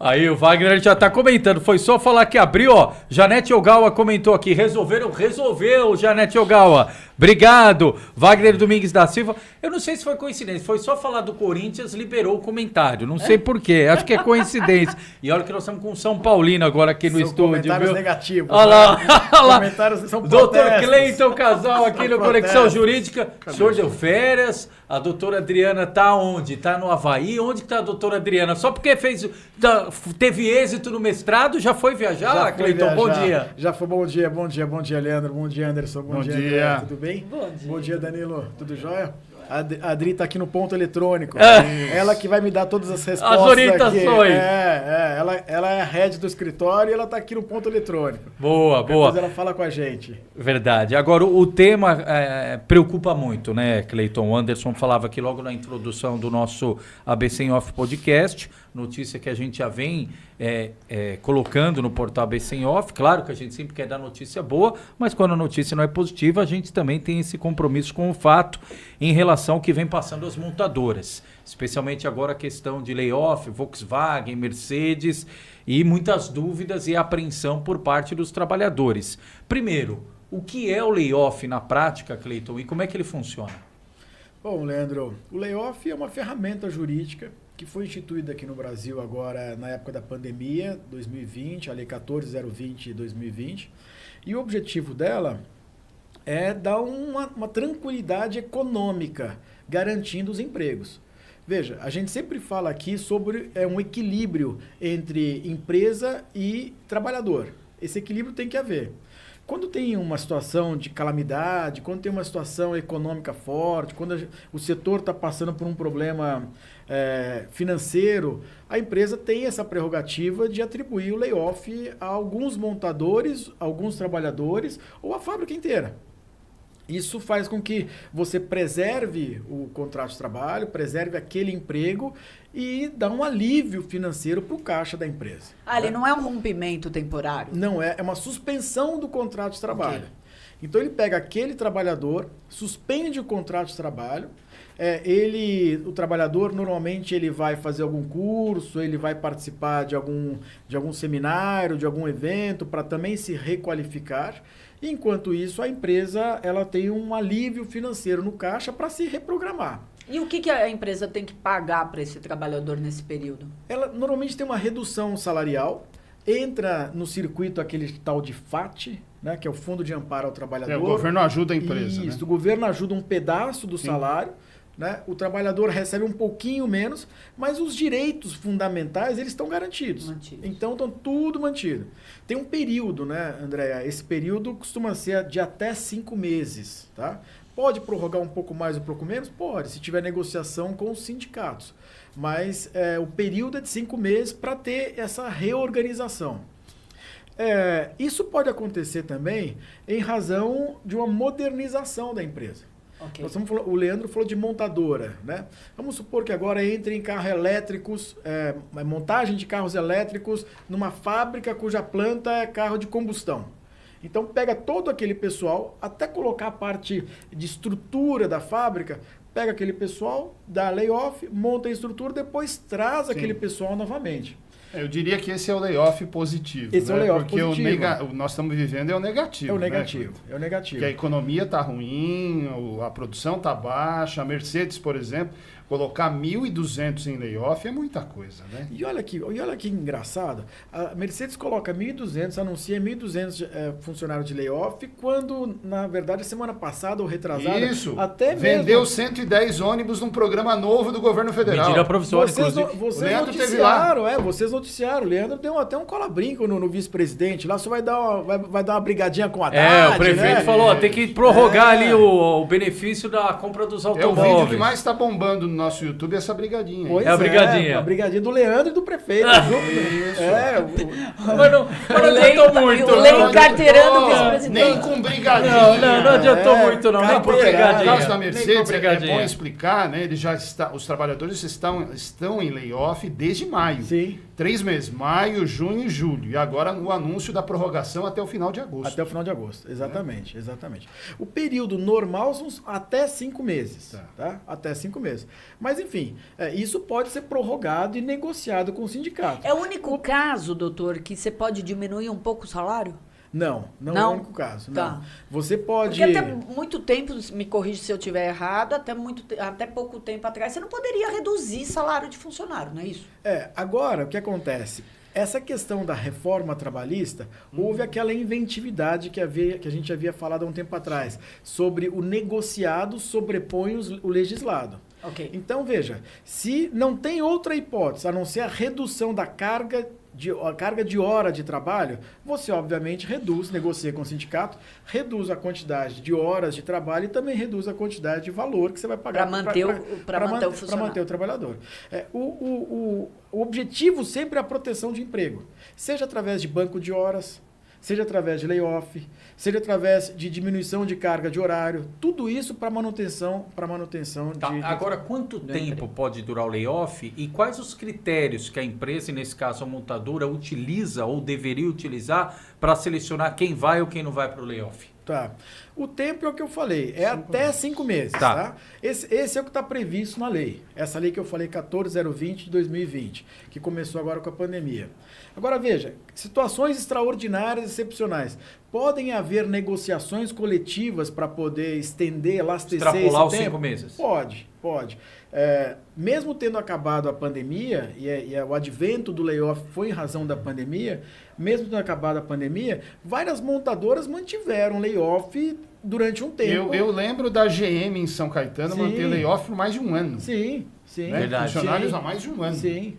Aí o Wagner já tá comentando, foi só falar que abriu, ó. Janete Ogawa comentou aqui, resolveu, Janete Ogawa. Obrigado. Wagner Domingues da Silva. Eu não sei se foi coincidência, foi só falar do Corinthians, liberou o comentário. Não sei porquê, acho que é coincidência. E olha que nós estamos com o São Paulino agora aqui no estúdio. Comentários viu? negativos. Olha lá, olha lá. Comentários são Doutor Cleiton Casal aqui no Conexão protestos. Jurídica. O senhor deu férias. A doutora Adriana tá onde? Tá no Havaí? Onde que tá a doutora Adriana? Só porque teve êxito no mestrado, já foi viajar, Cleiton? Bom dia. Já foi bom dia, Leandro. Bom dia, Anderson. Bom dia, André. Tudo bem? Bom dia, Danilo. Tudo jóia? A Adri tá aqui no ponto eletrônico. Ela que vai me dar todas as respostas. As orientações. Ela é a head do escritório e ela tá aqui no ponto eletrônico. Boa. Depois ela fala com a gente. Verdade. Agora, o tema preocupa muito, né, Cleiton? O Anderson falava aqui logo na introdução do nosso ABC em Off Podcast, notícia que a gente já vem colocando no portal ABC em Off. Claro que a gente sempre quer dar notícia boa, mas quando a notícia não é positiva, a gente também tem esse compromisso com o fato em relação ao que vem passando as montadoras. Especialmente agora a questão de layoff, Volkswagen, Mercedes e muitas dúvidas e apreensão por parte dos trabalhadores. Primeiro, o que é o layoff na prática, Cleiton, e como é que ele funciona? Bom, Leandro, o layoff é uma ferramenta jurídica que foi instituída aqui no Brasil agora na época da pandemia, 2020, a Lei 14.020 de 2020, e o objetivo dela é dar uma tranquilidade econômica, garantindo os empregos. Veja, a gente sempre fala aqui sobre um equilíbrio entre empresa e trabalhador. Esse equilíbrio tem que haver. Quando tem uma situação de calamidade, quando tem uma situação econômica forte, quando o setor está passando por um problema financeiro, a empresa tem essa prerrogativa de atribuir o layoff a alguns montadores, alguns trabalhadores ou a fábrica inteira. Isso faz com que você preserve o contrato de trabalho, preserve aquele emprego e dá um alívio financeiro para o caixa da empresa. Ele não é um rompimento temporário? Não é uma suspensão do contrato de trabalho. Okay. Então ele pega aquele trabalhador, suspende o contrato de trabalho, o trabalhador normalmente ele vai fazer algum curso, ele vai participar de algum seminário, de algum evento para também se requalificar. Enquanto isso, a empresa ela tem um alívio financeiro no caixa para se reprogramar. E o que a empresa tem que pagar para esse trabalhador nesse período? Ela normalmente tem uma redução salarial, entra no circuito aquele tal de FAT, né, que é o Fundo de Amparo ao Trabalhador. O governo ajuda a empresa. Isso, né? O governo ajuda um pedaço do salário. Né? O trabalhador recebe um pouquinho menos, mas os direitos fundamentais eles estão garantidos. Então estão tudo mantido. Tem um período, né, Andréa? Esse período costuma ser de até 5 meses. Tá? Pode prorrogar um pouco mais ou um pouco menos? Pode, se tiver negociação com os sindicatos. Mas o período é de 5 meses para ter essa reorganização. Isso pode acontecer também em razão de uma modernização da empresa. Okay. O Leandro falou de montadora, né? Vamos supor que agora entre em carros elétricos, montagem de carros elétricos numa fábrica cuja planta é carro de combustão. Então pega todo aquele pessoal, até colocar a parte de estrutura da fábrica, pega aquele pessoal, dá layoff, monta a estrutura, depois traz aquele pessoal novamente. Eu diria que esse é o layoff positivo. Esse é o layoff porque positivo. Porque nós estamos vivendo é o negativo. É o negativo, né? é o negativo. Porque a economia está ruim, a produção está baixa. A Mercedes, por exemplo, colocar 1.200 em layoff é muita coisa, né? E olha que engraçado. A Mercedes coloca 1.200, anuncia 1.200 funcionários de layoff, quando, na verdade, semana passada ou retrasada... Isso, até vendeu mesmo... 110 ônibus num programa novo do governo federal. Medida provisória, vocês noticiaram, vocês noticiaram. O Leandro deu até um cola-brinco no vice-presidente. Lá só vai dar uma brigadinha com a Haddad, o prefeito falou, tem que prorrogar ali o benefício da compra dos automóveis. É o vídeo que mais está bombando no nosso YouTube, essa brigadinha. Pois a brigadinha. A brigadinha do Leandro e do prefeito. Isso. Mas não adiantou muito. O Lei encarteirando o vice-presidente. Nem com brigadinha. Não adiantou muito, não. Nem por brigadinha. No caso da Mercedes, é bom explicar, né? Os trabalhadores estão em layoff desde maio. Sim. 3 meses, maio, junho e julho. E agora o anúncio da prorrogação até o final de agosto. Até o final de agosto, exatamente. O período normal são até 5 meses. Tá? Até 5 meses. Mas, enfim, isso pode ser prorrogado e negociado com o sindicato. É o único caso, doutor, que você pode diminuir um pouco o salário? Não é o único caso. Tá. Não. Você pode... Porque até muito tempo, me corrige se eu estiver errado, até pouco tempo atrás, você não poderia reduzir salário de funcionário, não é isso? Agora, o que acontece? Essa questão da reforma trabalhista, houve aquela inventividade que a gente havia falado há um tempo atrás, sobre o negociado sobrepõe o legislado. Ok. Então, veja, se não tem outra hipótese a não ser a redução da carga de hora de trabalho, você obviamente negocia com o sindicato, reduz a quantidade de horas de trabalho e também reduz a quantidade de valor que você vai pagar para manter o funcionário. Para manter o trabalhador. O objetivo sempre é a proteção de emprego, seja através de banco de horas, seja através de layoff, seja através de diminuição de carga de horário, tudo isso para manutenção Tá. Agora, quanto tempo pode durar o layoff e quais os critérios que a empresa, e nesse caso a montadora, utiliza ou deveria utilizar para selecionar quem vai ou quem não vai para o layoff? Tá. O tempo é o que eu falei, até 5 meses. Tá. Esse é o que está previsto na lei. Essa lei que eu falei, 14020 de 2020, que começou agora com a pandemia. Agora veja, situações extraordinárias e excepcionais. Podem haver negociações coletivas para poder estender, elastecer extrapolar esse os tempo? 5 meses? Pode. Mesmo tendo acabado a pandemia, o advento do layoff foi em razão da pandemia, mesmo tendo acabado a pandemia, várias montadoras mantiveram layoff durante um tempo. Eu lembro da GM em São Caetano manter layoff por mais de um ano. Sim. Né? Verdade. Funcionários há mais de um ano. Sim.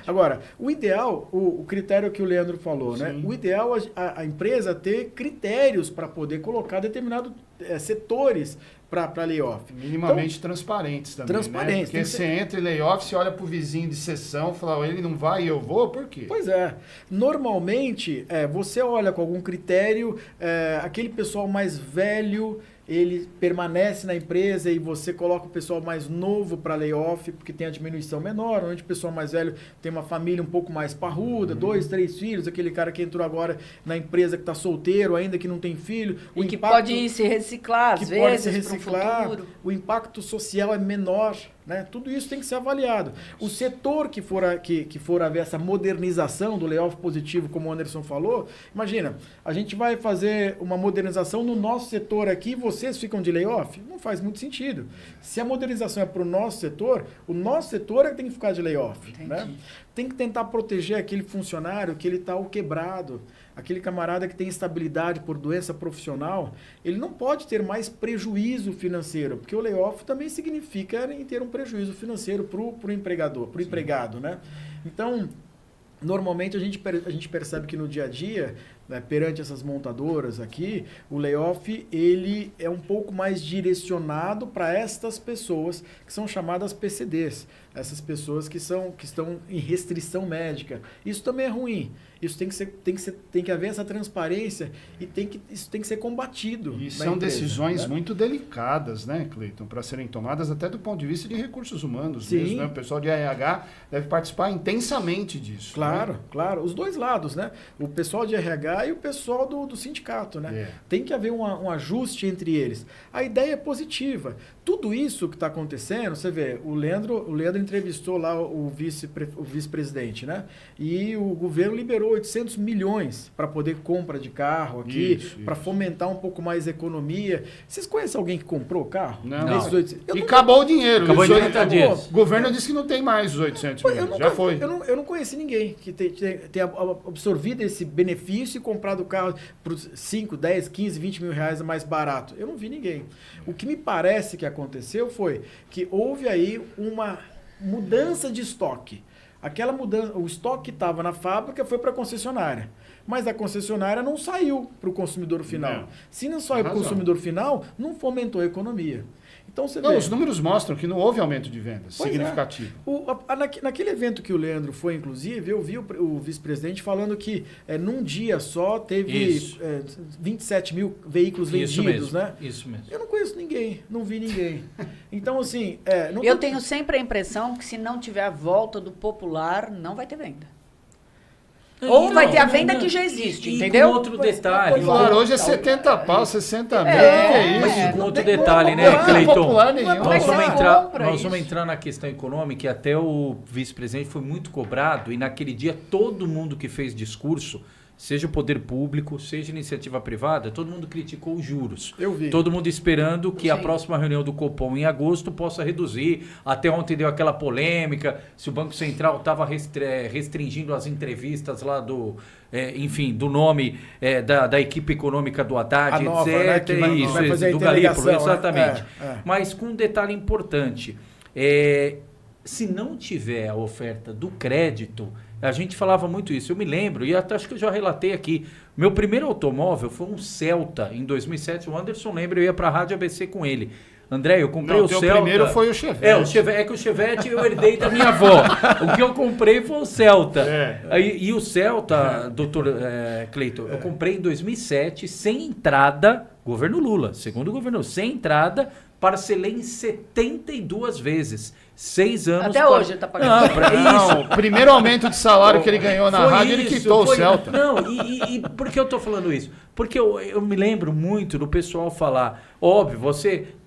Agora, o ideal, o critério que o Leandro falou, né? O ideal é a empresa ter critérios para poder colocar determinados setores para layoff. Minimamente transparentes também, transparentes, né? Porque você entra em layoff, você olha para o vizinho de sessão e fala, ele não vai e eu vou, por quê? Pois é. Normalmente, você olha com algum critério, aquele pessoal mais velho, ele permanece na empresa e você coloca o pessoal mais novo para layoff, porque tem a diminuição menor, onde o pessoal mais velho tem uma família um pouco mais parruda, 2, 3 filhos, aquele cara que entrou agora na empresa que está solteiro, ainda que não tem filho. Que pode se reciclar, às vezes, para o futuro. O impacto social é menor. Né? Tudo isso tem que ser avaliado. O setor que for haver essa modernização do layoff positivo, como o Anderson falou, imagina, a gente vai fazer uma modernização no nosso setor aqui, vocês ficam de layoff? Não faz muito sentido. Se a modernização é para o nosso setor, o nosso setor é que tem que ficar de layoff. Né? Tem que tentar proteger aquele funcionário que ele está quebrado. Aquele camarada que tem estabilidade por doença profissional, ele não pode ter mais prejuízo financeiro, porque o layoff também significa em ter um prejuízo financeiro para o empregador, para o empregado, né? Então, normalmente a gente percebe que no dia a dia, né, perante essas montadoras aqui, o layoff ele é um pouco mais direcionado para estas pessoas que são chamadas PCDs, essas pessoas que estão em restrição médica. Isso também é ruim. Isso tem que haver essa transparência e isso tem que ser combatido. E são decisões muito delicadas, né, Cleiton, para serem tomadas até do ponto de vista de recursos humanos mesmo, né? O pessoal de RH deve participar intensamente disso. Claro. Os dois lados, né? O pessoal de RH e o pessoal do sindicato, né? Tem que haver um ajuste entre eles. A ideia é positiva. Tudo isso que está acontecendo, você vê, o Leandro entrevistou lá o vice-presidente, né? E o governo liberou 800 milhões para poder compra de carro aqui, para fomentar um pouco mais a economia. Vocês conhecem alguém que comprou carro? Não. E acabou o dinheiro. Acabou em 30 dias. O governo disse que não tem mais os 800 milhões. Já foi. Eu não conheci ninguém que tenha absorvido esse benefício e comprado o carro por 5, 10, 15, 20 mil reais mais barato. Eu não vi ninguém. O que me parece que aconteceu foi que houve aí uma mudança de estoque. Aquela mudança, o estoque que estava na fábrica foi para a concessionária. Mas a concessionária não saiu para o consumidor final. Se não saiu para o consumidor final, não fomentou a economia. Então, você vê. Os números mostram que não houve aumento de vendas significativo. Naquele evento que o Leandro foi, inclusive, eu vi o vice-presidente falando que num dia só teve 27 mil veículos vendidos, né? Isso mesmo. Eu não conheço ninguém, não vi ninguém. Então, assim... eu tenho sempre a impressão que se não tiver a volta do popular, não vai ter venda. Ou vai ter a venda que já existe, entendeu? Com outro detalhe. Claro, hoje é 70 pau, 60 mil, que é Mas isso? com outro detalhe, né, Cleiton? Popular nenhum. Nós vamos entrar na questão econômica e até o vice-presidente foi muito cobrado e naquele dia todo mundo que fez discurso, seja o poder público, seja iniciativa privada, todo mundo criticou os juros. Eu vi. Todo mundo esperando que a próxima reunião do Copom em agosto possa reduzir. Até ontem deu aquela polêmica, se o Banco Central estava restringindo as entrevistas lá do nome da equipe econômica do Haddad, nova, etc. né, que vai fazer do a Galípolo, interligação, exatamente. né? Mas com um detalhe importante, se não tiver a oferta do crédito, a gente falava muito isso, eu me lembro, e até acho que eu já relatei aqui, meu primeiro automóvel foi um Celta, em 2007, o Anderson lembra, eu ia para a Rádio ABC com ele. André, eu comprei o Celta. O primeiro foi o Chevette. É que o Chevette eu herdei da minha avó. O que eu comprei foi o Celta. E o Celta, doutor Cleiton, eu comprei em 2007, sem entrada, governo Lula, segundo o governo, sem entrada, parcelei em 72 vezes. 6 anos. Até hoje ele tá pagando. Não, o primeiro aumento de salário que ele ganhou na rádio, ele quitou o Celta. Não, e por que eu tô falando isso? Porque eu me lembro muito do pessoal falar, óbvio,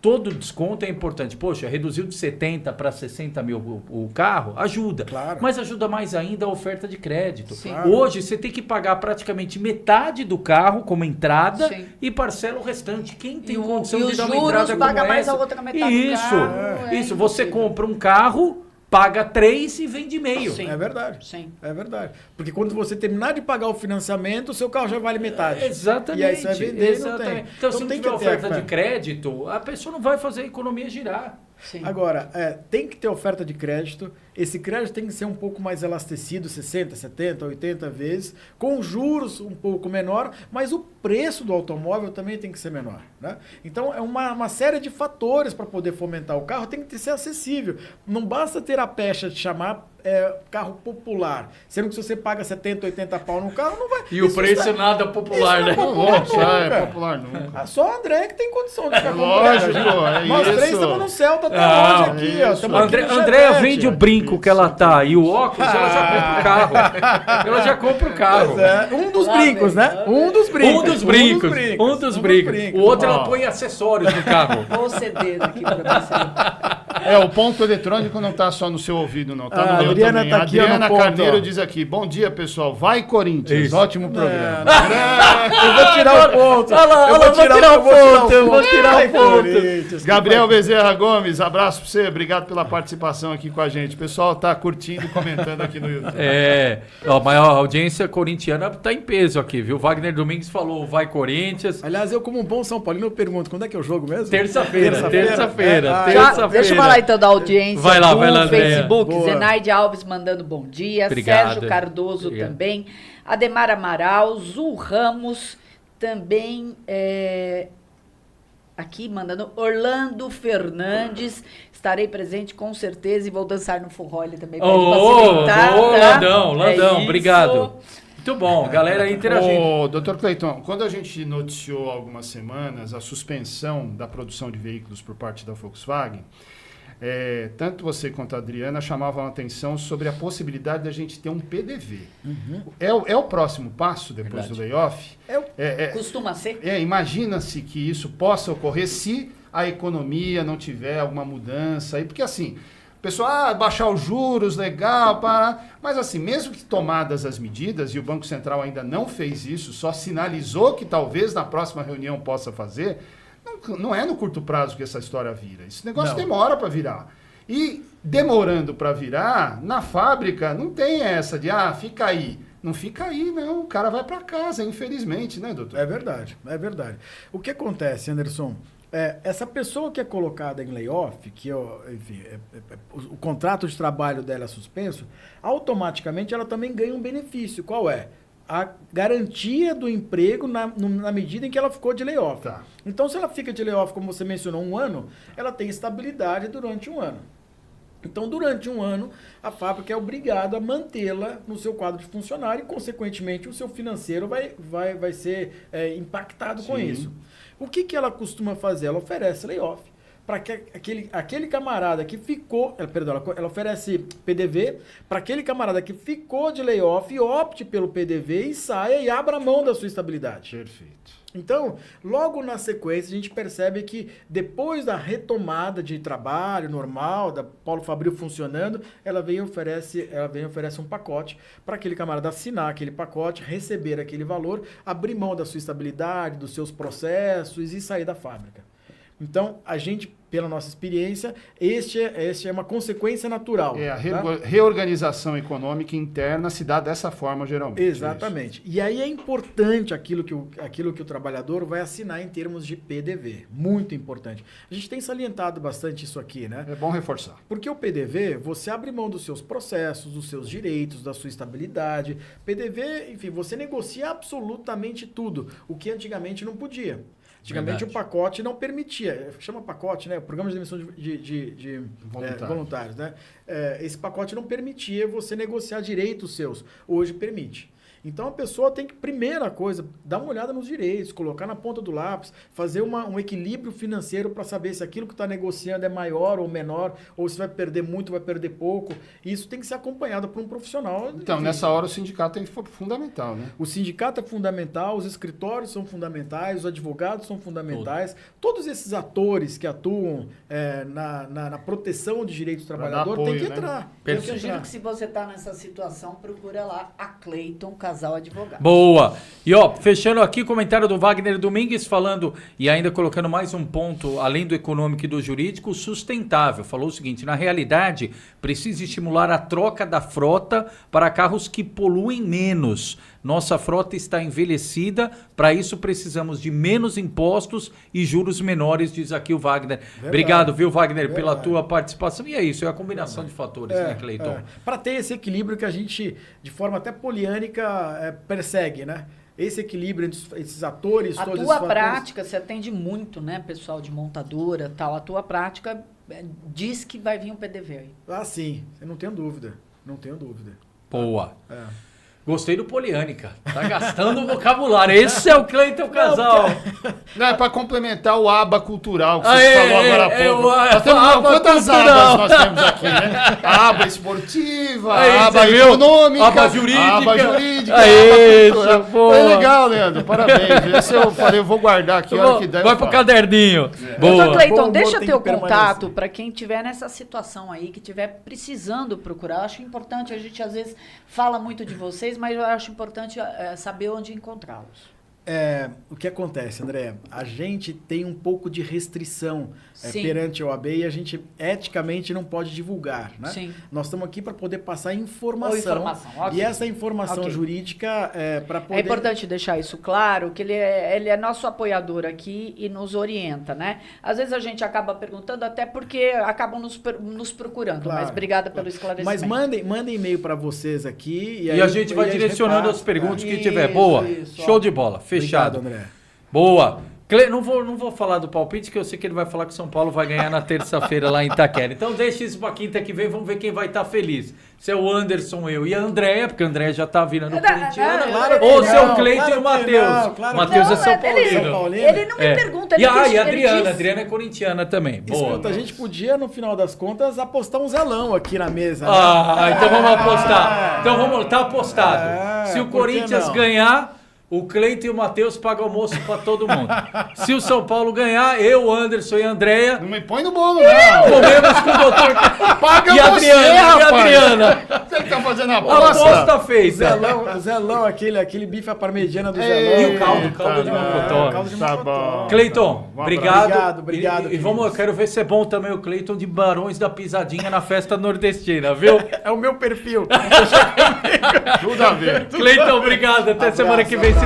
todo desconto é importante. Poxa, reduziu de 70 para 60 mil o carro, ajuda. Claro. Mas ajuda mais ainda a oferta de crédito. Claro. Hoje você tem que pagar praticamente metade do carro como entrada Sim. e parcela o restante. Quem tem E condição e de os dar uma juros entrada paga como mais essa? a outra metade do Isso, carro, isso. Você compra um carro, paga 3 e vende meio. Sim. É verdade. Sim. É verdade. Porque quando você terminar de pagar o financiamento, o seu carro já vale metade. Exatamente. E aí você vai vender e não exatamente. tem. Então, se não tem tiver que ter oferta de crédito, a pessoa não vai fazer a economia girar. Sim. Agora, tem que ter oferta de crédito. Esse crédito tem que ser um pouco mais elastecido, 60, 70, 80 vezes, com juros um pouco menor, mas o preço do automóvel também tem que ser menor, né? Então, é uma série de fatores para poder fomentar o carro, tem que ser acessível. Não basta ter a pecha de chamar carro popular, sendo que se você paga 70, 80 pau no carro, não vai... E o preço nada popular, né? É popular nunca. Só o André que tem condição de ficar Lógico, Nós isso. três estamos no Celta até hoje aqui, ó. isso. Estamos aqui no Andréia Chevette. vende o brinco que ela tá e o óculos, ela já compra o carro. Ela já compra o carro. Pois é. Um dos brincos, né? Um dos brincos. Um dos brincos. O outro ela põe acessórios no carro. Vou ceder aqui para você. O ponto eletrônico não tá só no seu ouvido, não. Tá no meu Adriana também. tá aqui, ó, no Adriana ponto, Carneiro ó. diz aqui, bom dia, pessoal. Vai, Corinthians. Isso. Ótimo programa. Eu vou tirar o ponto. Eu vou tirar o ponto. Corinthians. Gabriel Bezerra Gomes, abraço pra você. Obrigado pela participação aqui com a gente. O pessoal tá curtindo e comentando aqui no YouTube. A maior audiência corintiana tá em peso aqui, viu? Wagner Domingues falou, vai Corinthians. Aliás, eu como um bom São Paulino, eu pergunto, quando é que é o jogo mesmo? Terça-feira. Deixa eu falar então da audiência Vai lá, do Andréia. Facebook. Boa. Zenaide Alves mandando bom dia. Obrigado. Sérgio Cardoso Obrigado. também. Ademar Amaral. Zul Ramos também. Aqui mandando Orlando Fernandes. Estarei presente com certeza e vou dançar no forró. Ele também pode facilitar. Landão, isso. obrigado. Muito bom, galera interagindo. Ô, Dr. Cleiton, quando a gente noticiou há algumas semanas a suspensão da produção de veículos por parte da Volkswagen, tanto você quanto a Adriana chamavam a atenção sobre a possibilidade de a gente ter um PDV. Uhum. É o próximo passo depois do layoff? Costuma ser? Imagina-se que isso possa ocorrer se a economia não tiver alguma mudança aí, porque assim, o pessoal, baixar os juros, legal, mas assim, mesmo que tomadas as medidas, e o Banco Central ainda não fez isso, só sinalizou que talvez na próxima reunião possa fazer, não é no curto prazo que essa história vira. Esse negócio demora para virar. E demorando para virar, na fábrica não tem essa de, fica aí. Não fica aí, não. O cara vai para casa, infelizmente, né, doutor? É verdade. O que acontece, Anderson? Essa pessoa que é colocada em layoff, que enfim, o contrato de trabalho dela é suspenso, automaticamente ela também ganha um benefício. Qual é? A garantia do emprego na medida em que ela ficou de layoff. Tá. Então, se ela fica de layoff, como você mencionou, 1 ano, ela tem estabilidade durante 1 ano. Então, durante 1 ano, a fábrica é obrigada a mantê-la no seu quadro de funcionário e, consequentemente, o seu financeiro vai ser impactado com isso. O que ela costuma fazer? Ela oferece layoff para que aquele camarada que ficou, ela oferece PDV para aquele camarada que ficou de layoff e opte pelo PDV e saia e abra mão da sua estabilidade. Perfeito. Então, logo na sequência, a gente percebe que depois da retomada de trabalho normal, da Paulo Fabril funcionando, ela vem e oferece um pacote para aquele camarada assinar aquele pacote, receber aquele valor, abrir mão da sua estabilidade, dos seus processos e sair da fábrica. Então, a gente, pela nossa experiência, este é uma consequência natural. A reorganização econômica interna se dá dessa forma, geralmente. Exatamente. E aí é importante aquilo que o trabalhador vai assinar em termos de PDV. Muito importante. A gente tem salientado bastante isso aqui, né? É bom reforçar. Porque o PDV, você abre mão dos seus processos, dos seus direitos, da sua estabilidade. PDV, enfim, você negocia absolutamente tudo, o que antigamente não podia. Antigamente o pacote não permitia, chama pacote, né? Programa de demissão de voluntários, né? Esse pacote não permitia você negociar direitos seus. Hoje permite. Então a pessoa tem que, primeira coisa, dar uma olhada nos direitos, colocar na ponta do lápis, fazer um equilíbrio financeiro para saber se aquilo que está negociando é maior ou menor, ou se vai perder muito, vai perder pouco. Isso tem que ser acompanhado por um profissional. Então, nessa hora o sindicato é fundamental, né? O sindicato é fundamental, os escritórios são fundamentais, os advogados são fundamentais. Todos esses atores que atuam na proteção de direitos do trabalhador têm que entrar. Eu sugiro que se você está nessa situação, procura lá a Clayton Casal Advogado. Boa! E ó, fechando aqui, comentário do Wagner Domingues falando, e ainda colocando mais um ponto, além do econômico e do jurídico, sustentável. Falou o seguinte: na realidade, precisa estimular a troca da frota para carros que poluem menos. Nossa frota está envelhecida, para isso precisamos de menos impostos e juros menores, diz aqui o Wagner. Verdade. Obrigado, viu, Wagner, pela tua participação. E é isso, é a combinação de fatores, né, Cleiton? Para ter esse equilíbrio que a gente, de forma até poliânica, persegue, né? Esse equilíbrio entre esses atores... A todos tua esses prática, você atende muito, né, pessoal de montadora, tal. A tua prática diz que vai vir um PDV aí. Ah, sim. Eu não tenho dúvida. Não tenho dúvida. Boa. Gostei do poliânica. Tá gastando o vocabulário. Esse é o Cleiton Casal. Não, é para complementar o aba cultural que você falou agora há pouco. Quantas abas nós temos aqui, né? A aba esportiva, a aba econômica, aba jurídica. A aba jurídica, Isso, foi legal, Leandro. Parabéns. Esse eu falei, eu vou guardar aqui. Hora que der, vai pro caderninho. Boa. Então, Cleiton, deixa teu contato para quem estiver nessa situação aí, que estiver precisando procurar. Eu acho importante, a gente às vezes fala muito de vocês, mas eu acho importante saber onde encontrá-los. O que acontece, André? A gente tem um pouco de restrição perante a OAB e a gente eticamente não pode divulgar, né? Sim. Nós estamos aqui para poder passar informação. E essa informação jurídica para poder... É importante deixar isso claro, que ele é nosso apoiador aqui e nos orienta, né? Às vezes a gente acaba perguntando até porque acabam nos procurando, claro, mas obrigada pelo esclarecimento. Mas mandem e-mail para vocês aqui. E a gente vai direcionando as perguntas que tiver. Boa, show de bola. Fechado. Obrigado, André. Boa. Não vou falar do palpite, que eu sei que ele vai falar que o São Paulo vai ganhar na terça-feira lá em Itaquera. Então deixa isso pra quinta que vem, vamos ver quem vai estar feliz. Se é o Anderson, eu e a Andréia, porque a Andréia já tá virando corintiana, ou se é o Cleiton e o Matheus. Matheus é São Paulino. Ele não me pergunta. E a Adriana, a Adriana é corintiana também. Boa. Escuta, a gente podia, no final das contas, apostar um zelão aqui na mesa. Né? Então vamos apostar. Então vamos, tá apostado. Se o Corinthians ganhar... O Cleiton e o Matheus pagam almoço pra todo mundo. Se o São Paulo ganhar, eu, Anderson e a Andréia... Não me põe no bolo, não. Comemos com o doutor... Paga e você, Adriana, rapaz. E a Adriana. Você que tá fazendo a aposta feita. Zelão, aquele bife à parmegiana do Zelão. E o caldo de mocotó. Caldo de mocotó. Cleiton, obrigado. Obrigado. E vamos, eu quero ver se é bom também o Cleiton de Barões da Pisadinha na festa nordestina, viu? É o meu perfil. Tudo a ver. Cleiton, obrigado. Até semana que vem.